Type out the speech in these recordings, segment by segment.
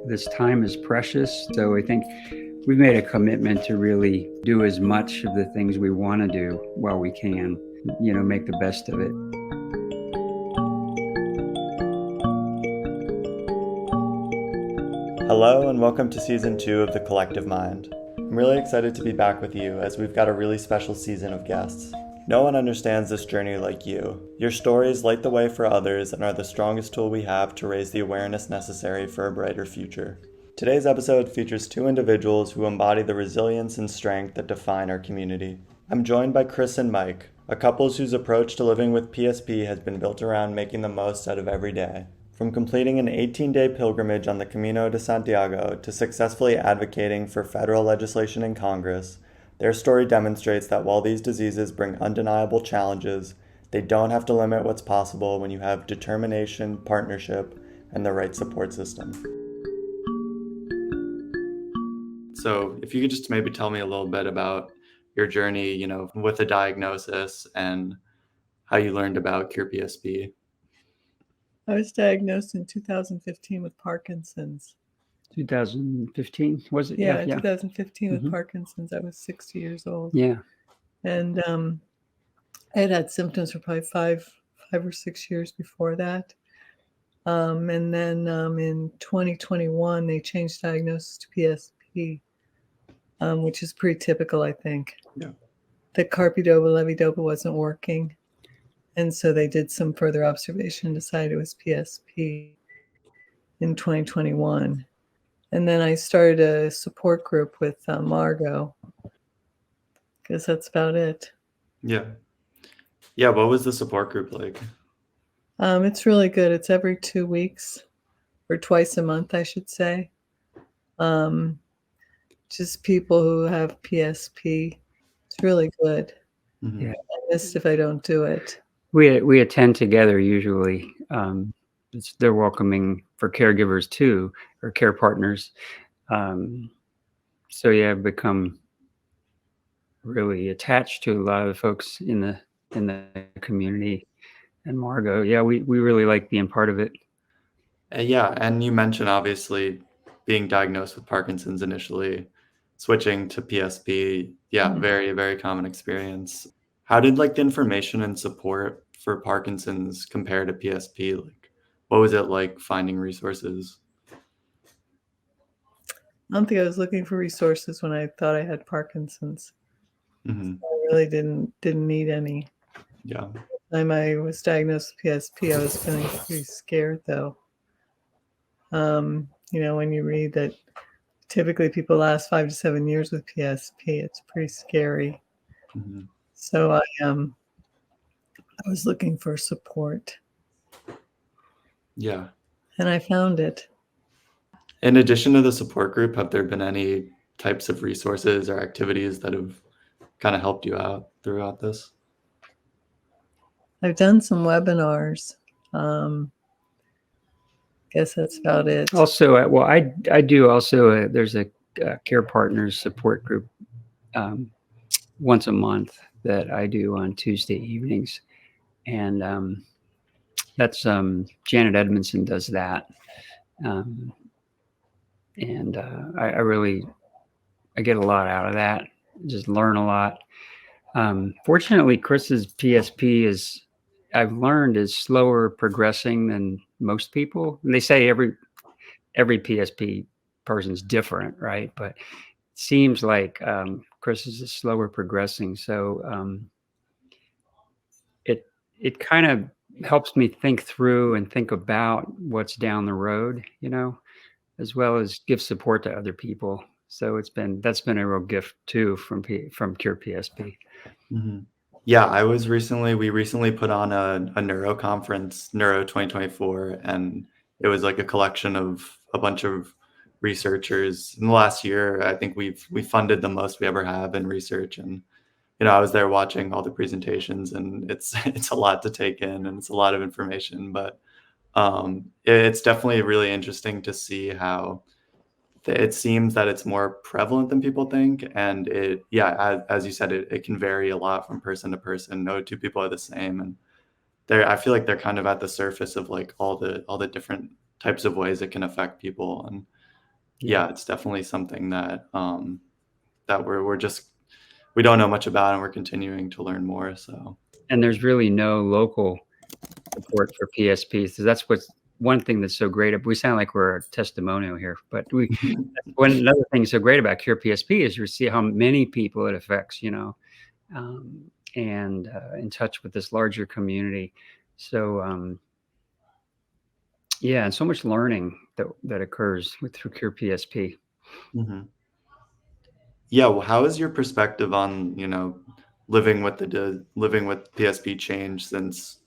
this time is precious. So I think we've made a commitment to really do as much of the things we want to do while we can, make the best of it. Hello and welcome to Season 2 of The Collective Mind. I'm really excited to be back with you as we've got a really special season of guests. No one understands this journey like you. Your stories light the way for others and are the strongest tool we have to raise the awareness necessary for a brighter future. Today's episode features two individuals who embody the resilience and strength that define our community. I'm joined by Chris and Mike, a couple whose approach to living with PSP has been built around making the most out of every day. From completing an 18-day pilgrimage on the Camino de Santiago to successfully advocating for federal legislation in Congress, their story demonstrates that while these diseases bring undeniable challenges, they don't have to limit what's possible when you have determination, partnership, and the right support system. So if you could just maybe tell me a little bit about your journey, with the diagnosis and how you learned about CurePSP. I was diagnosed in 2015 with Parkinson's. 2015, was it? Yeah, 2015 with Parkinson's. I was 60 years old. Yeah. And I had symptoms for probably five or 6 years before that. And then in 2021, they changed diagnosis to PSP, which is pretty typical, I think. Yeah. The carbidopa, levodopa wasn't working. And so they did some further observation and decided it was PSP in 2021. And then I started a support group with Margot, because that's about it. Yeah. Yeah, what was the support group like? It's really good. It's every 2 weeks, or twice a month, I should say. Just people who have PSP. It's really good. Mm-hmm. Yeah. I missed if I don't do it. We attend together usually. They're welcoming for caregivers too, or care partners. So yeah, I've become really attached to a lot of the folks in the community. And Margot, yeah, we really like being part of it. Yeah, and you mentioned obviously being diagnosed with Parkinson's initially, switching to PSP. Yeah, very, very common experience. How did the information and support for Parkinson's compare to PSP? What was it like finding resources? I don't think I was looking for resources when I thought I had Parkinson's. Mm-hmm. So I really didn't need any. Yeah. The time I was diagnosed with PSP, I was feeling pretty scared, though. When you read that typically people last 5 to 7 years with PSP, it's pretty scary. Mm-hmm. So I was looking for support. Yeah. And I found it. In addition to the support group, have there been any types of resources or activities that have kind of helped you out throughout this? I've done some webinars. Guess that's about it. Also, I do also. There's a Care Partners support group once a month that I do on Tuesday evenings, and that's Janet Edmondson does that, and I get a lot out of that. Just learn a lot. Fortunately, Chris's PSP I've learned is slower progressing than most people. And they say every PSP person's different, right? But it seems like Chris's is slower progressing. So it kind of helps me think through and think about what's down the road, as well as give support to other people. So that's been a real gift too from CurePSP. Mm-hmm. Yeah, we recently put on a neuro conference, Neuro 2024, and it was like a collection of a bunch of researchers. In the last year, I think we funded the most we ever have in research, and I was there watching all the presentations, and it's a lot to take in, and it's a lot of information, but it's definitely really interesting to see how it seems that it's more prevalent than people think. And as you said, it can vary a lot from person to person. No two people are the same. And I feel like they're kind of at the surface of all the different types of ways it can affect people. And yeah, it's definitely something that that we don't know much about, and we're continuing to learn more. So, And there's really no local support for PSP. So that's what's one thing that's so great. We sound like we're a testimonial here, but another thing so great about CurePSP is you see how many people it affects, and in touch with this larger community. So yeah, and so much learning that occurs through CurePSP. mhm. Yeah, well, how is your perspective on, living with PSP changed since,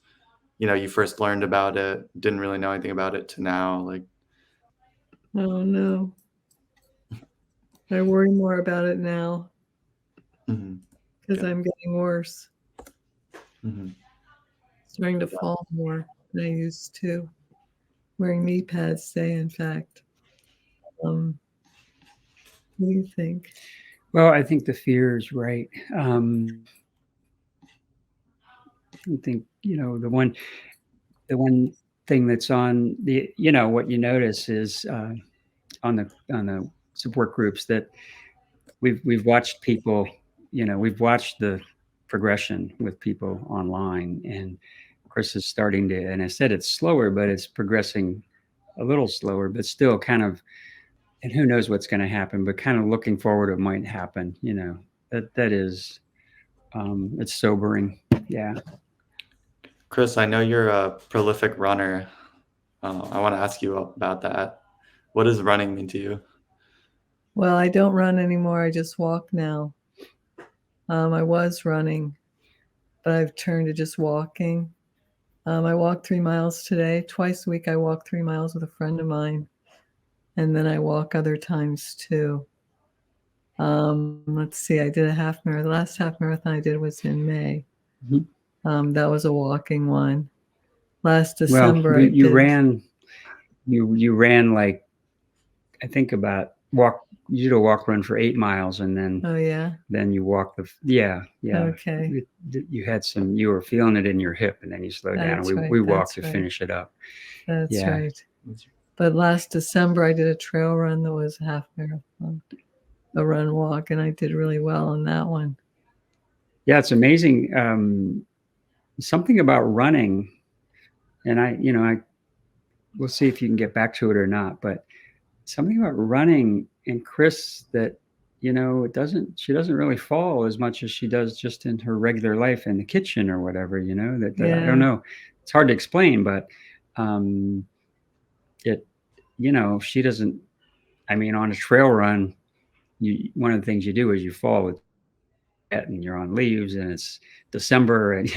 you first learned about it, didn't really know anything about it to now? Like, Oh no, I worry more about it now mhm, because yeah, I'm getting worse, mhm. starting to fall more than I used to. Wearing knee pads today, in fact. Um, what do you think? Well, I think the fear is right. I think the one thing that's on the what you notice is on the support groups that we've watched people, we've watched the progression with people online, and Chris is starting to, and I said it's slower, but it's progressing a little slower, but still kind of, and who knows what's going to happen, but kind of looking forward what might happen, that is, it's sobering. Yeah. Chris, I know you're a prolific runner. I want to ask you about that. What does running mean to you? Well, I don't run anymore. I just walk now. I was running, but I've turned to just walking. I walked 3 miles today. Twice a week, I walk 3 miles with a friend of mine, and then I walk other times too. Let's see, I did a half marathon. The last half marathon I did was in May. That was a walking one. Last Well, December, I you did. you ran like, I think about you did a walk run for 8 miles, and Oh yeah. then you walk yeah. Okay. You had you were feeling it in your hip, and then you slowed down, and That's right. we walked That's to right. finish it up. That's Yeah. right. But last December, I did a trail run that was a half marathon, a run walk, and I did really well on that one. Yeah, it's amazing. Something about running, and we'll see if you can get back to it or not, but something about running and Chris that, she doesn't really fall as much as she does just in her regular life in the kitchen or whatever, I don't know. It's hard to explain, but um, she doesn't, on a trail run, one of the things you do is you fall with and you're on leaves and it's December and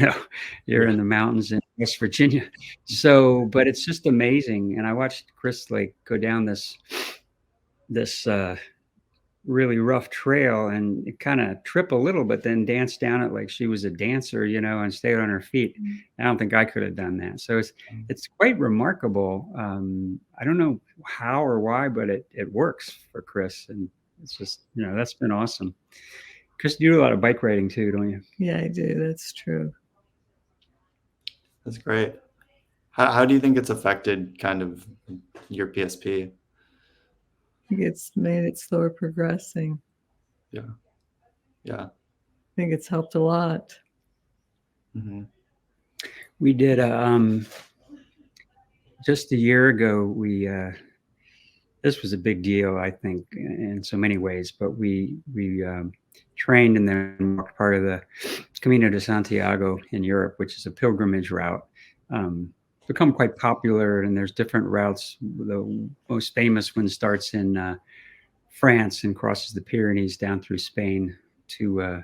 you're in the mountains in West Virginia. So, but it's just amazing. And I watched Chris like go down this really rough trail and kind of trip a little, but then dance down it like she was a dancer, and stay on her feet. I don't think I could have done that. So it's quite remarkable. I don't know how or why, but it works for Chris, and it's just that's been awesome. Chris, you do a lot of bike riding too, don't you? Yeah, I do. That's true. That's great. How do you think it's affected kind of your PSP? I think it's made it slower progressing. Yeah. Yeah. I think it's helped a lot. Mm-hmm. We did just a year ago. This was a big deal, I think, in so many ways. But we trained and then walked part of the Camino de Santiago in Europe, which is a pilgrimage route. Become quite popular, and there's different routes. The most famous one starts in France and crosses the Pyrenees down through Spain to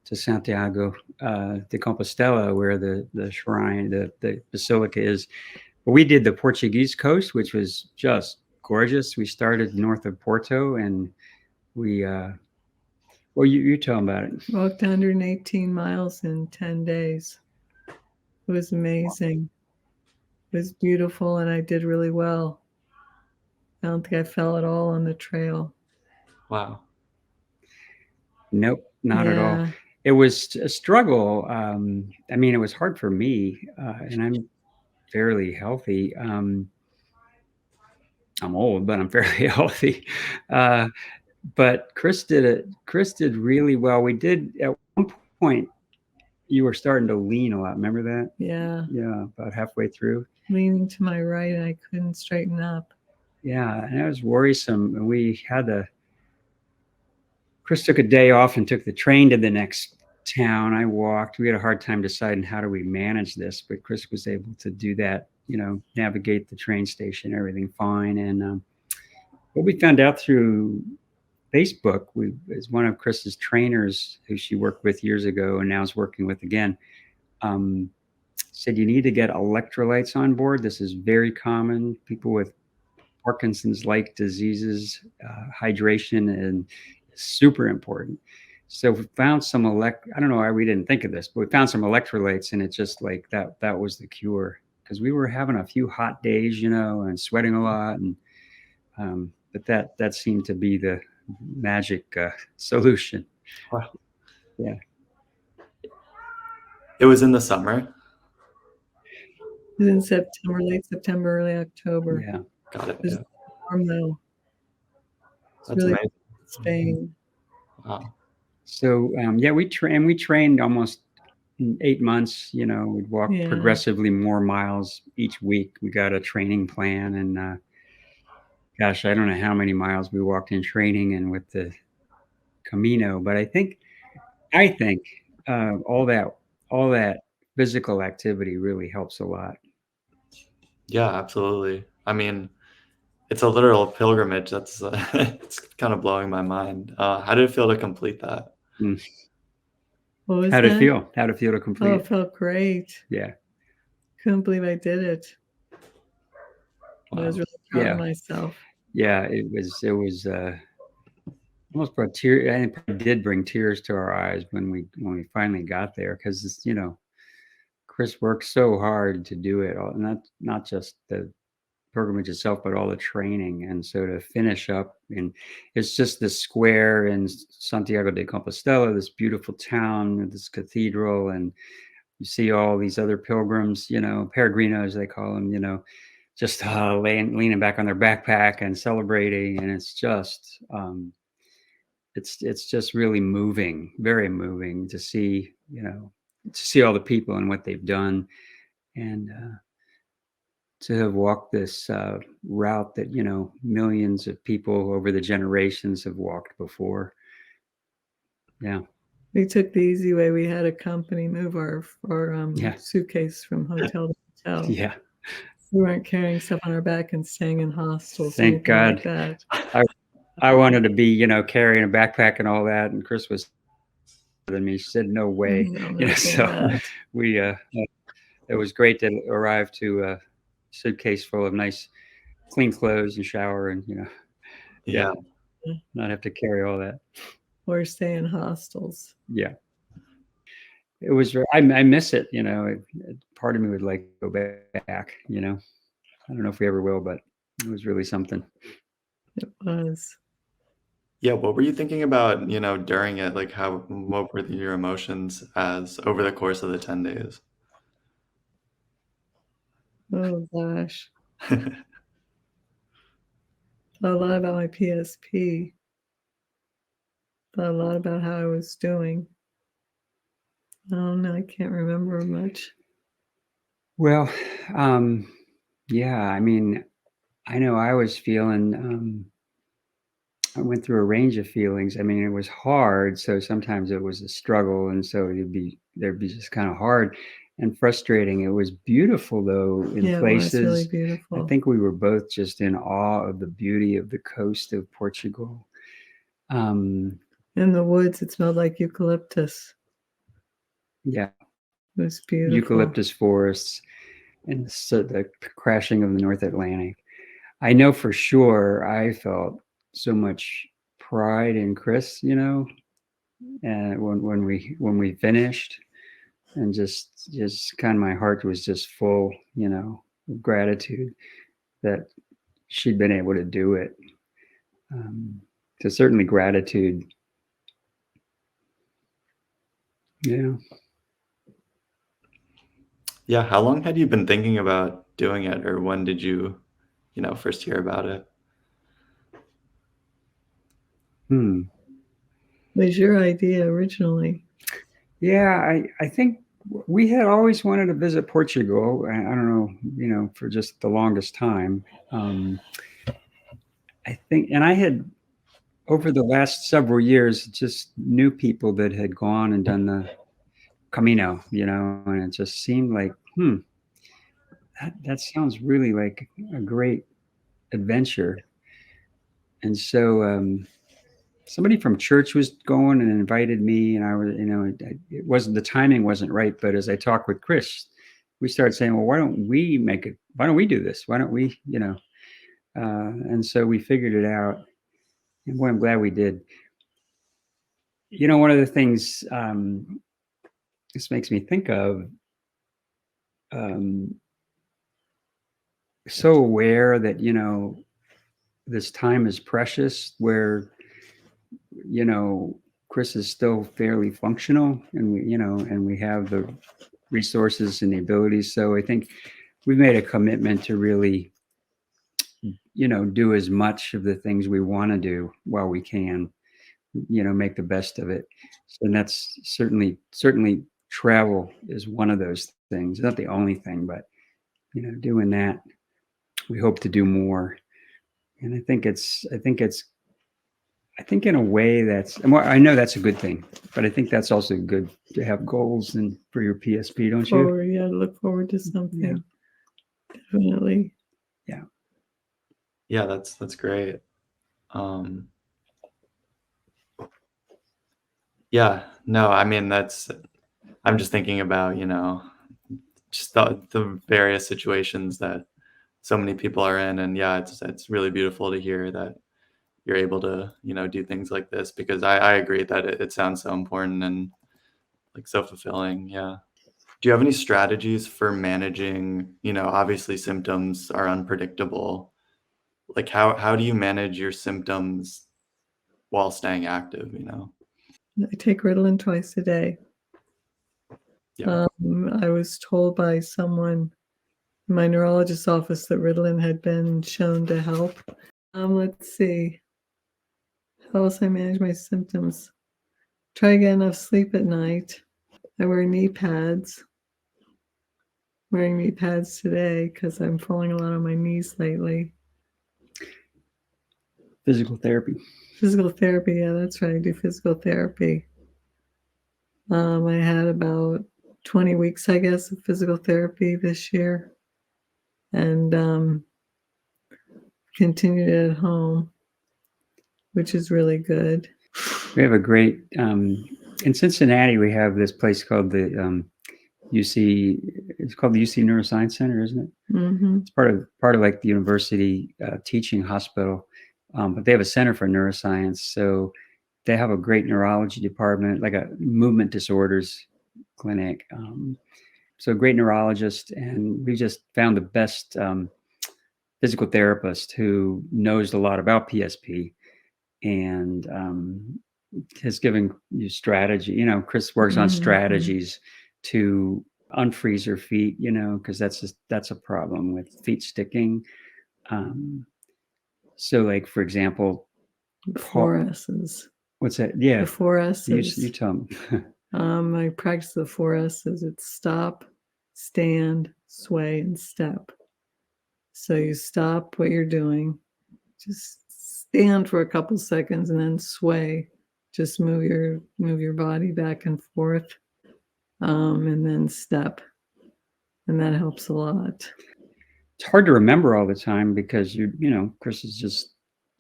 Santiago de Compostela, where the shrine, the basilica is. But we did the Portuguese coast, which was just gorgeous. We started north of Porto, and we well, you tell them about it. Walked 118 miles in 10 days. It was amazing. It was beautiful, and I did really well. I don't think I fell at all on the trail. Wow. Nope, not at all. It was a struggle. It was hard for me, and I'm fairly healthy. I'm old, but I'm fairly healthy. But Chris did it. Chris did really well. We did at one point. You were starting to lean a lot. Remember that? Yeah. Yeah, about halfway through. Leaning to my right, and I couldn't straighten up. Yeah, and that was worrisome. And we had to. Chris took a day off and took the train to the next town. I walked. We had a hard time deciding how do we manage this, but Chris was able to do that. Navigate the train station, everything fine. And what we found out through Facebook, is one of Chris's trainers who she worked with years ago and now is working with again. Said you need to get electrolytes on board. This is very common. People with Parkinson's-like diseases, hydration and super important. So we found some I don't know why we didn't think of this, but we found some electrolytes, and it's just like that was the cure, because we were having a few hot days, and sweating a lot, and but that seemed to be the magic solution. Wow. Yeah. It was in the summer. It was in September, late September, early October. Yeah. Got it. It was Yeah. warm though. It's That's really amazing. Spain. Wow. So we trained almost 8 months. We'd walk progressively more miles each week. We got a training plan, and gosh, I don't know how many miles we walked in training and with the Camino, but I think all that physical activity really helps a lot. Yeah, absolutely. I mean, it's a literal pilgrimage. That's it's kind of blowing my mind. How did it feel to complete that? What was How did it that? feel? How did it feel to complete Oh, it? it felt great. Yeah. Couldn't believe I did it. I was really proud of myself. Yeah, it was almost brought tears, and it did bring tears to our eyes when we finally got there, because Chris worked so hard to do it, not just the pilgrimage itself, but all the training. And so to finish up, and it's just this square in Santiago de Compostela, this beautiful town with this cathedral, and you see all these other pilgrims, peregrinos they call them, just leaning back on their backpack and celebrating, and it's just it's just really moving, very moving to see, all the people and what they've done, and to have walked this route that millions of people over the generations have walked before. Yeah. We took the easy way. We had a company move our suitcase from hotel to hotel. Yeah. We weren't carrying stuff on our back and staying in hostels. Thank God. Like that. I wanted to be, carrying a backpack and all that, and Chris was than me. She said, "No way." So we it was great to arrive to a suitcase full of nice, clean clothes and shower, and not have to carry all that. Or stay in hostels. Yeah. It was. I miss it. Part of me would like to go back. I don't know if we ever will, but it was really something. It was. Yeah, what were you thinking about, during it? Like, what were your emotions as over the course of the 10 days? Oh gosh. A lot about my PSP. A lot about how I was doing. I don't know. I can't remember much. Well, yeah. I mean, I know I was feeling. I went through a range of feelings. I mean, it was hard, so sometimes it was a struggle, and so there'd be just kind of hard and frustrating. It was beautiful though in places. It was really beautiful. I think we were both just in awe of the beauty of the coast of Portugal. In the woods, it smelled like eucalyptus. Yeah, it was beautiful. Eucalyptus forests, and so the crashing of the North Atlantic. I know for sure I felt so much pride in Chris, and when we finished, and just kind of my heart was just full, of gratitude that she'd been able to do it. So certainly gratitude. Yeah. Yeah. How long had you been thinking about doing it, or when did you first hear about it? Was your idea originally? Yeah, I think we had always wanted to visit Portugal. I don't know, for just the longest time. I think, and I had over the last several years just knew people that had gone and done the Camino, and it just seemed like, that sounds really like a great adventure. And so somebody from church was going and invited me, and I was, it wasn't, the timing wasn't right. But as I talked with Chris, we started saying, well, why don't we do this? Why don't we, and so we figured it out. And boy, I'm glad we did. One of the things this makes me think of, so aware that, this time is precious, where, Chris is still fairly functional, and we have the resources and the abilities. So I think we've made a commitment to really, do as much of the things we want to do while we can, make the best of it. And that's certainly travel is one of those things. Not the only thing, but, doing that, we hope to do more. And I think in a way that's, and I know that's a good thing, but I think that's also good to have goals and for your PSP, don't you? Yeah, look forward to something. Yeah. Definitely. Yeah. Yeah, that's great. Yeah, no, I mean, I'm just thinking about, just the various situations that so many people are in. And yeah, it's really beautiful to hear that you're able to, do things like this, because I agree that it sounds so important and like so fulfilling. Yeah. Do you have any strategies for managing, obviously symptoms are unpredictable. Like how do you manage your symptoms while staying active, I take Ritalin twice a day. Yeah. I was told by someone in my neurologist's office that Ritalin had been shown to help. Let's see. How else I manage my symptoms? Try to get enough sleep at night. I wear knee pads. Wearing knee pads today because I'm falling a lot on my knees lately. Physical therapy. Yeah, that's right. I do physical therapy. I had about 20 weeks, I guess, of physical therapy this year, and continued it at home, which is really good. We have a great, in Cincinnati, we have this place called the UC, it's called the UC Neuroscience Center, isn't it? Mm-hmm. It's part of like the university teaching hospital, but they have a center for neuroscience. So they have a great neurology department, like a movement disorders clinic. So a great neurologist, and we just found the best physical therapist who knows a lot about PSP, and has given you strategy. Chris works on strategies to unfreeze her feet, because that's a problem with feet sticking. So like, for example, the 4 S's. What's that? Yeah. The 4 S's. You tell me. I practice the 4 S's. It's stop, stand, sway, and step. So you stop what you're doing, just stand for a couple seconds, and then sway. Just move your body back and forth, and then step, and that helps a lot. It's hard to remember all the time because Chris is just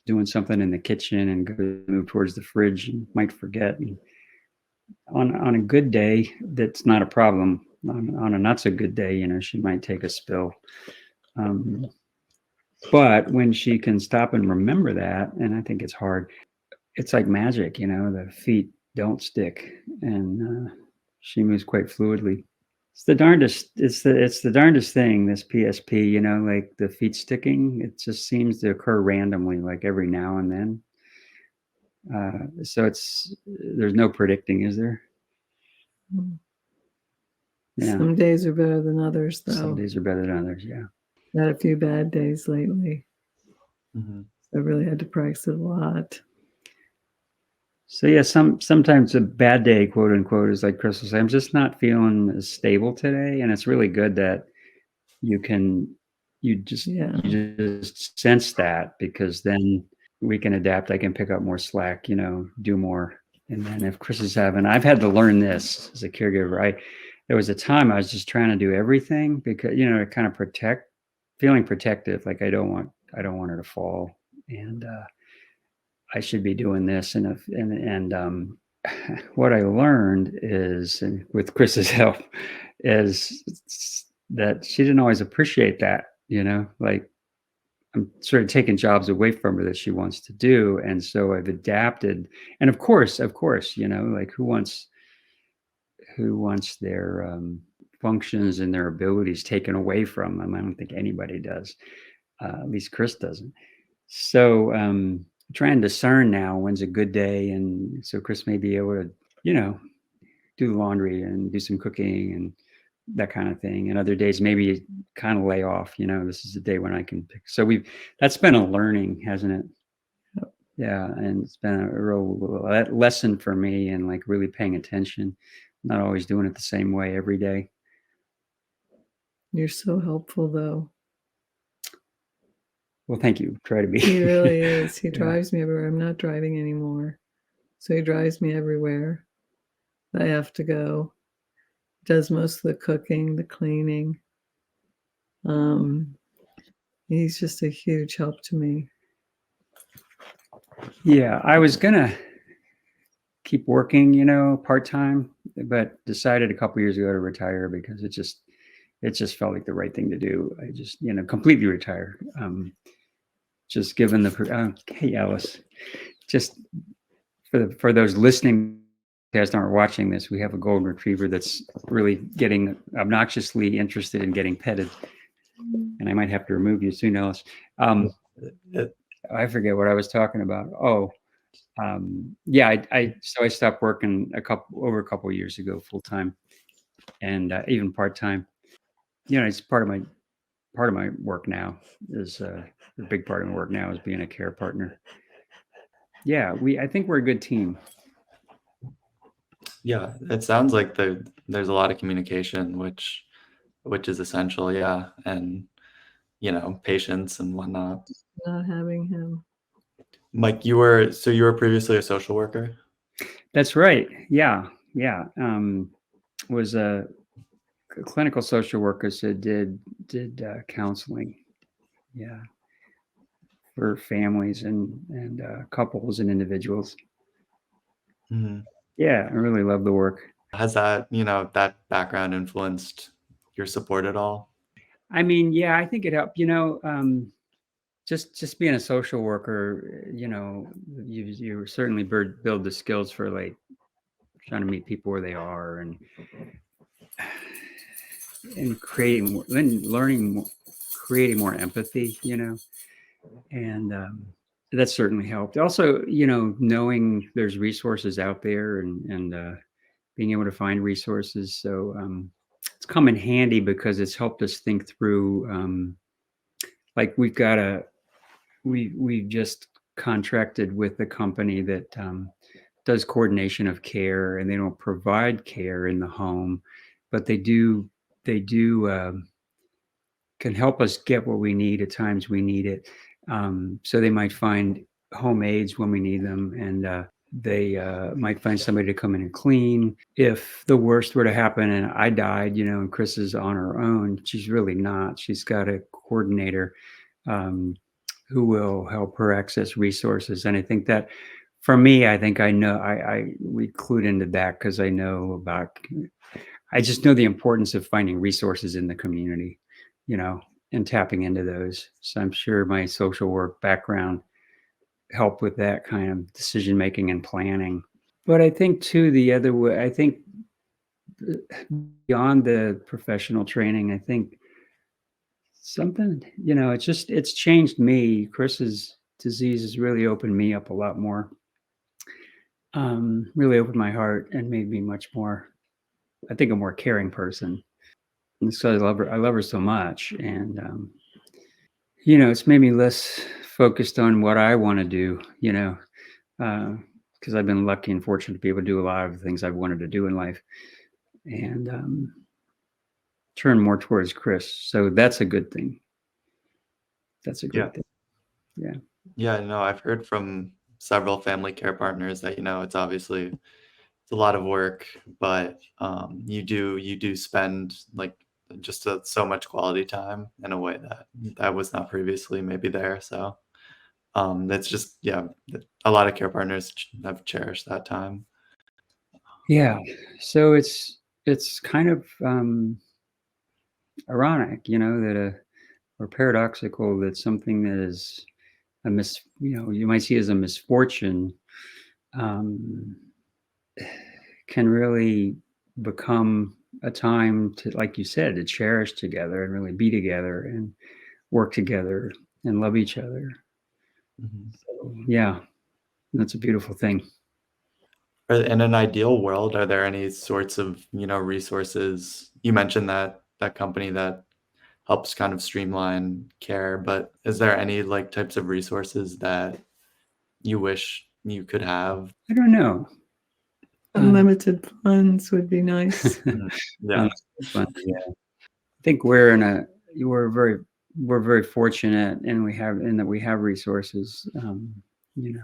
doing something in the kitchen and move towards the fridge and might forget. And on a good day, that's not a problem. On a not so good day, she might take a spill. But when she can stop and remember that, and I think it's hard, it's like magic, the feet don't stick, and she moves quite fluidly. It's the darndest. It's the darndest thing. This PSP, like the feet sticking. It just seems to occur randomly, like every now and then. So there's no predicting, is there? Yeah. Some days are better than others, though. Some days are better than others. Yeah. Had a few bad days lately. Mm-hmm. I really had to practice it a lot. So yeah, sometimes a bad day, quote unquote, is like Crystal said, I'm just not feeling as stable today. And it's really good that you just sense that, because then we can adapt. I can pick up more slack, do more. And then if Chris is I've had to learn this as a caregiver. There was a time I was just trying to do everything because, to kind of feeling protective. Like I don't want her to fall, and I should be doing this. And what I learned is, and with Chris's help, is that she didn't always appreciate that, like I'm sort of taking jobs away from her that she wants to do. And so I've adapted. And of course, like who wants their functions and their abilities taken away from them? I don't think anybody does. At least Chris doesn't. So try and discern now when's a good day. And so Chris may be able to, do laundry and do some cooking and that kind of thing. And other days, maybe kind of lay off, this is the day when I can pick. So that's been a learning, hasn't it? Yeah. And it's been a real lesson for me, and like really paying attention, not always doing it the same way every day. You're so helpful, though. Well, thank you. Try to be. He really is. He drives me everywhere. I'm not driving anymore. So he drives me everywhere. I have to go. Does most of the cooking, the cleaning. He's just a huge help to me. Yeah, I was gonna keep working, part-time, but decided a couple years ago to retire because it just felt like the right thing to do. I just, completely retire. Just given the hey Alice, just for those listening, guys aren't watching this, we have a golden retriever that's really getting obnoxiously interested in getting petted, and I might have to remove you soon, Alice. I forget what I was talking about. So I stopped working over a couple of years ago, full time, and even part time. It's part of my work now. Is a big part of my work now is being a care partner. Yeah, I think we're a good team. Yeah, it sounds like there's a lot of communication, which is essential. Yeah, and patience and whatnot. Not having him. Mike, you were previously a social worker? That's right. Yeah. Was a clinical social worker, so did counseling. Yeah, for families and couples and individuals. Mm-hmm. Yeah, I really love the work. Has that that background influenced your support at all? I mean, yeah, I think it helped. Just being a social worker, you certainly build the skills for like trying to meet people where they are and creating more empathy, and that certainly helped. Also, knowing there's resources out there and being able to find resources. So it's come in handy because it's helped us think through. Like we've just contracted with a company that does coordination of care, and they don't provide care in the home, but they do can help us get what we need at times we need it. So they might find home aides when we need them, and they might find somebody to come in and clean. If the worst were to happen and I died, and Chris is on her own, she's really not. She's got a coordinator who will help her access resources. And I think that for me, I think I know we clued into that because I just know the importance of finding resources in the community, and tapping into those. So I'm sure my social work background helped with that kind of decision making and planning. But I think too, the other way, I think beyond the professional training, I think something, it's changed me. Chris's disease has really opened me up a lot more. Really opened my heart and made me much more, I think, a more caring person. And so I love her so much. And It's made me less focused on what I want to do, because I've been lucky and fortunate to be able to do a lot of the things I've wanted to do in life, and turn more towards Chris. So that's a good thing. That's a Yeah. good thing. Yeah. Yeah, no, I've heard from several family care partners that, it's obviously it's a lot of work, but you do spend like just so much quality time in a way that was not previously maybe there. So that's just a lot of care partners have cherished that time. Yeah. So it's kind of ironic, that or paradoxical that something that is you might see as a misfortune, um, can really become a time to, like you said, to cherish together and really be together and work together and love each other. Mhm. So, yeah, that's a beautiful thing. In an ideal world, are there any sorts of, resources? You mentioned that company that helps kind of streamline care, but is there any like types of resources that you wish you could have? I don't know. Unlimited funds would be nice. Yeah. Fun, yeah. I think we're very fortunate, and we have resources. We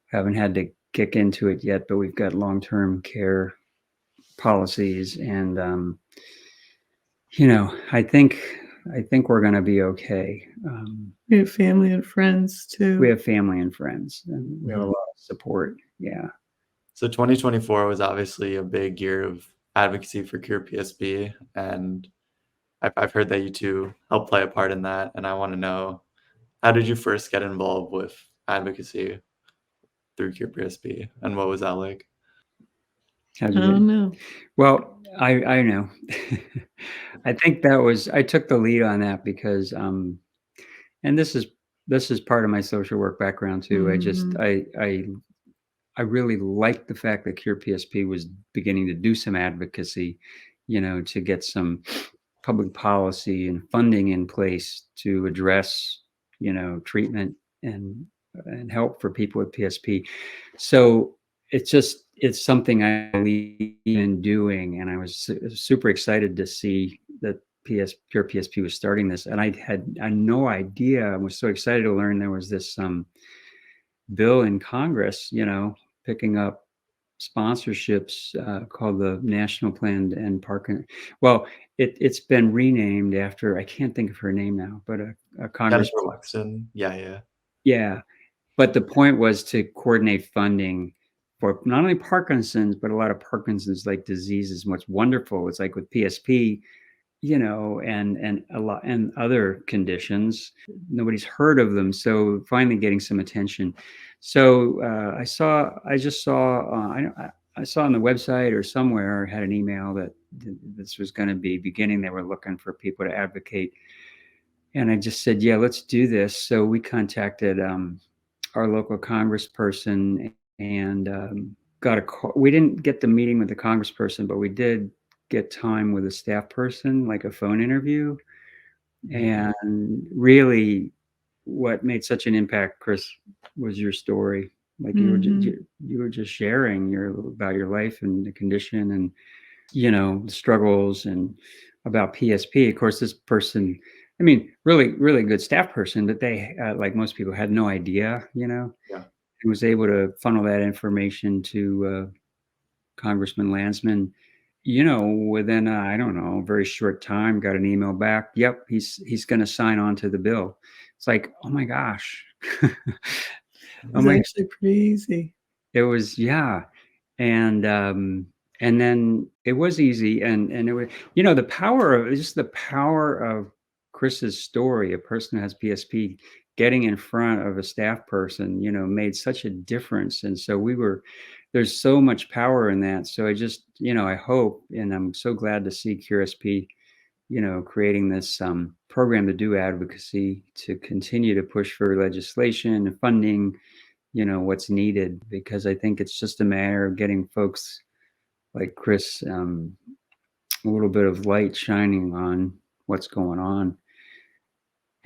haven't had to kick into it yet, but we've got long-term care policies, and I think we're going to be okay. We have family and friends too. We have family and friends, and we have a lot of support. Yeah. So 2024 was obviously a big year of advocacy for CurePSP, and I've heard that you two helped play a part in that, and I want to know, how did you first get involved with advocacy through CurePSP, and what was that like? How'd I you get? don't know. Well, I know. I think I took the lead on that because, and this is part of my social work background too. I really liked the fact that CurePSP was beginning to do some advocacy, to get some public policy and funding in place to address, treatment and help for people with PSP. So it's something I believe in doing, and I was super excited to see that CurePSP was starting this, and I had no idea. I was so excited to learn there was this bill in Congress, picking up sponsorships, called the National Plan to End Parkinson. Well, it's been renamed after, I can't think of her name now, but a Congress. Jennifer Wexton. Yeah. Yeah, but the point was to coordinate funding for not only Parkinson's, but a lot of Parkinson's like diseases. What's wonderful is like with PSP, and a lot and other conditions, nobody's heard of them. So finally getting some attention. So I just saw, I saw on the website or somewhere, had an email that this was going to be beginning. They were looking for people to advocate. And I just said, yeah, let's do this. So we contacted our local congressperson and got a call. We didn't get the meeting with the congressperson, but we did get time with a staff person, like a phone interview. And really, what made such an impact, Chris, was your story. Like you were just sharing about your life and the condition, and the struggles, and about PSP. Of course, this person, I mean, really, really good staff person, but they, like most people, had no idea, Yeah. and was able to funnel that information to Congressman Landsman, within, I don't know, a very short time, got an email back. Yep, he's going to sign on to the bill. It's like, oh my gosh. It's actually pretty easy. It was, yeah. And then it was easy, and it was, the power of Chris's story, a person who has PSP, getting in front of a staff person, made such a difference. And so there's so much power in that. So I hope, and I'm so glad to see CureSP, creating this program to do advocacy, to continue to push for legislation and funding, what's needed, because I think it's just a matter of getting folks like Chris, a little bit of light shining on what's going on.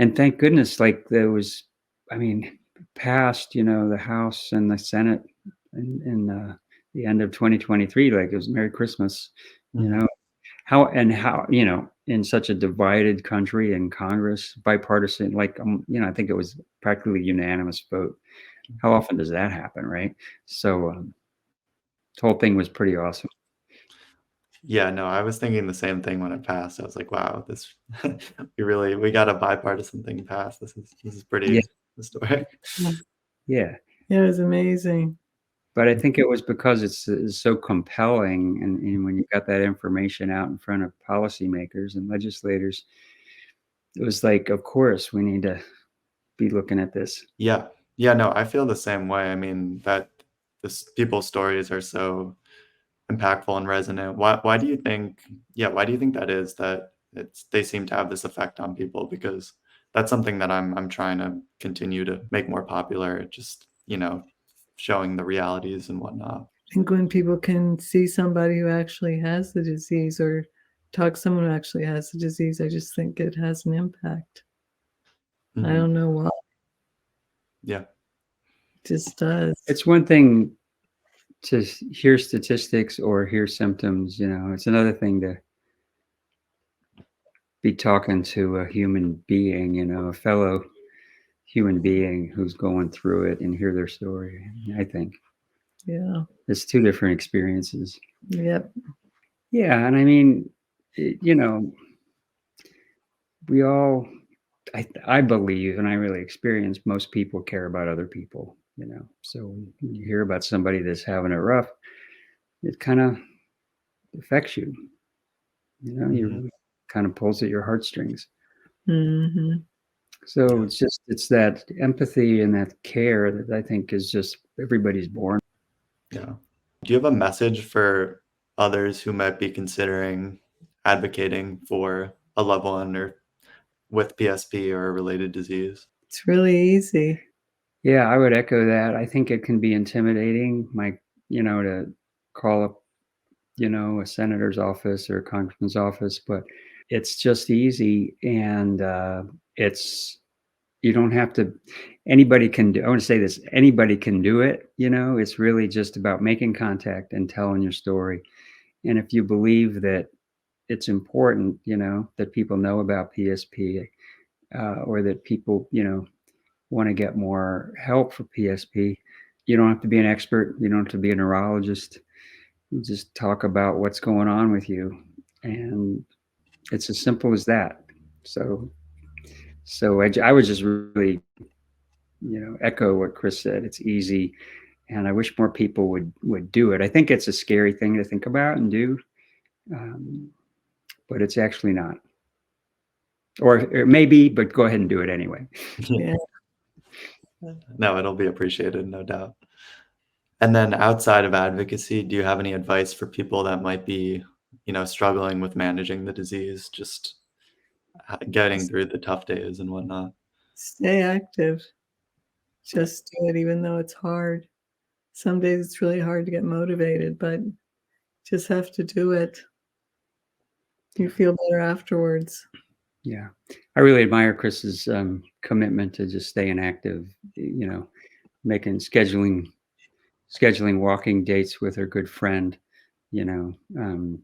And thank goodness, like there was, I mean, passed, the House and the Senate in the end of 2023, like it was Merry Christmas, you Mhm. know, how, in such a divided country in Congress, bipartisan, like, I think it was practically unanimous vote. How often does that happen, right? So the whole thing was pretty awesome. Yeah, no, I was thinking the same thing when it passed. I was like, wow, this we got a bipartisan thing passed. This is Yeah, pretty historic. yeah. Yeah, it was amazing. But I think it was because it's so compelling, and when you got that information out in front of policymakers and legislators, it was like, of course, we need to be looking at this. Yeah. Yeah, no, I feel the same way. I mean, that this people's stories are so impactful and resonant. Why do you think why do you think that is that they seem to have this effect on people? Because that's something that I'm trying to continue to make more popular, just, showing the realities and whatnot. I think when people can see somebody who actually has the disease or talk to someone who actually has the disease, I just think it has an impact. I Mhm. don't know why. Yeah. It just does. It's one thing to hear statistics or hear symptoms, it's another thing to be talking to a human being, a fellow human being who's going through it and hear their story. I think Yeah. it's two different experiences. Yep. Yeah. And I mean, we all, I believe, and I really experience, most people care about other people, So when you hear about somebody that's having it rough, it kind of affects you, you Mhm. really kind of pulls at your heartstrings. Hmm. So Yeah. it's that empathy and that care that I think is just everybody's born. Yeah. Do you have a message for others who might be considering advocating for a loved one or with PSP or a related disease? It's really easy. Yeah, I would echo that. I think it can be intimidating, to call up, a senator's office or a congressman's office, but it's just easy, and it's you don't have to. Anybody can do. I want to say this: anybody can do it. It's really just about making contact and telling your story. And if you believe that it's important, that people know about PSP, or that people, want to get more help for PSP. You don't have to be an expert. You don't have to be a neurologist. You just talk about what's going on with you, and it's as simple as that. So, I would just really, echo what Chris said. It's easy, and I wish more people would do it. I think it's a scary thing to think about and do, um, but it's actually not. Or it may be, but go ahead and do it anyway. Yeah. No, it'll be appreciated, no doubt. And then outside of advocacy, do you have any advice for people that might be, struggling with managing the disease, just getting through the tough days and whatnot? Stay active. Just do it, even though it's hard. Some days it's really hard to get motivated, but just have to do it. You feel better afterwards. Yeah, I really admire Chris's commitment to just staying active. Making scheduling walking dates with her good friend. You know, um,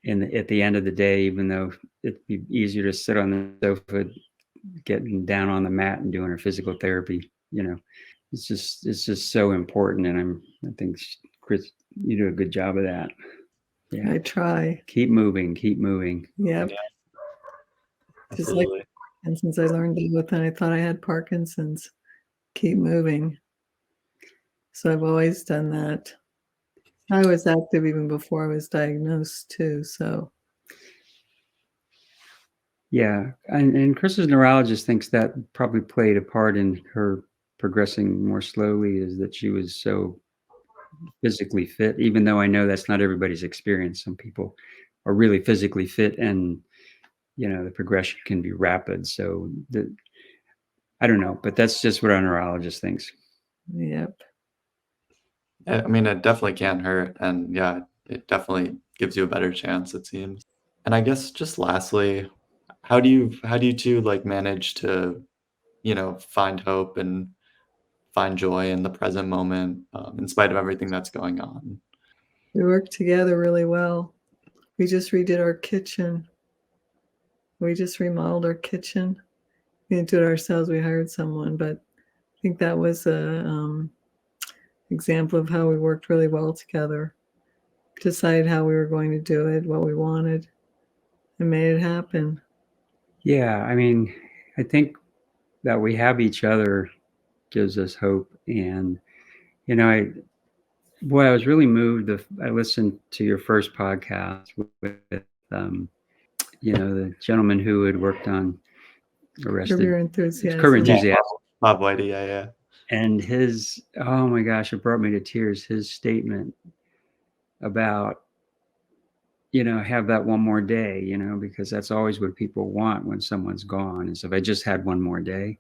at the end of the day, even though it'd be easier to sit on the sofa, getting down on the mat and doing her physical therapy. It's just so important, and I think Chris, you do a good job of that. Yeah, I try. keep moving, keep moving. Yep. Yeah, Just like, absolutely. and since I learned to with it, I thought I had Parkinson's. Keep moving. So I've always done that. I was active even before I was diagnosed too. So Yeah, and Chris's neurologist thinks that probably played a part in her progressing more slowly, is that she was so physically fit, even though I know that's not everybody's experience. Some people are really physically fit, and the progression can be rapid. So I don't know, but that's just what our neurologist thinks. yep. I mean, it definitely can't hurt, and yeah, it definitely gives you a better chance, it seems. And I guess just lastly, How do you two like manage to, find hope and find joy in the present moment, in spite of everything that's going on? We worked together really well. We just redid our kitchen. We just remodeled our kitchen. We didn't do it ourselves. We hired someone, but I think that was a example of how we worked really well together. Decided how we were going to do it, what we wanted, and made it happen. Yeah, I mean, I think that we have each other gives us hope. And, I was really moved. I listened to your first podcast with, the gentleman who had worked on Arrested. Curb Your Enthusiasm. Curb Your Enthusiasm. Bob Whitey, yeah. And oh my gosh, it brought me to tears. His statement about, have that one more day, because that's always what people want when someone's gone, is if I just had one more day.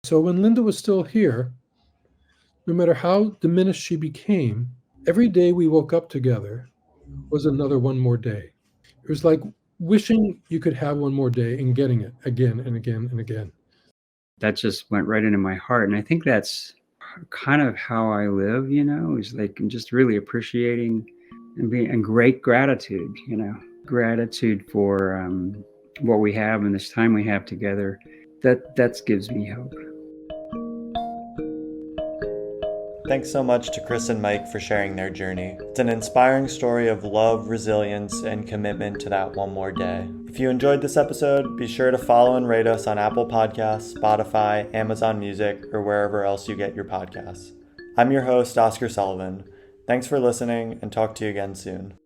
So when Linda was still here, no matter how diminished she became, every day we woke up together was another one more day. It was like wishing you could have one more day and getting it again and again and again. That just went right into my heart. And I think that's kind of how I live, is like I'm just really appreciating and great gratitude, gratitude for what we have and this time we have together. That gives me hope. Thanks so much to Chris and Mike for sharing their journey. It's an inspiring story of love, resilience, and commitment to that one more day. If you enjoyed this episode, be sure to follow and rate us on Apple Podcasts, Spotify, Amazon Music, or wherever else you get your podcasts. I'm your host, Oscar Sullivan. Thanks for listening, and talk to you again soon.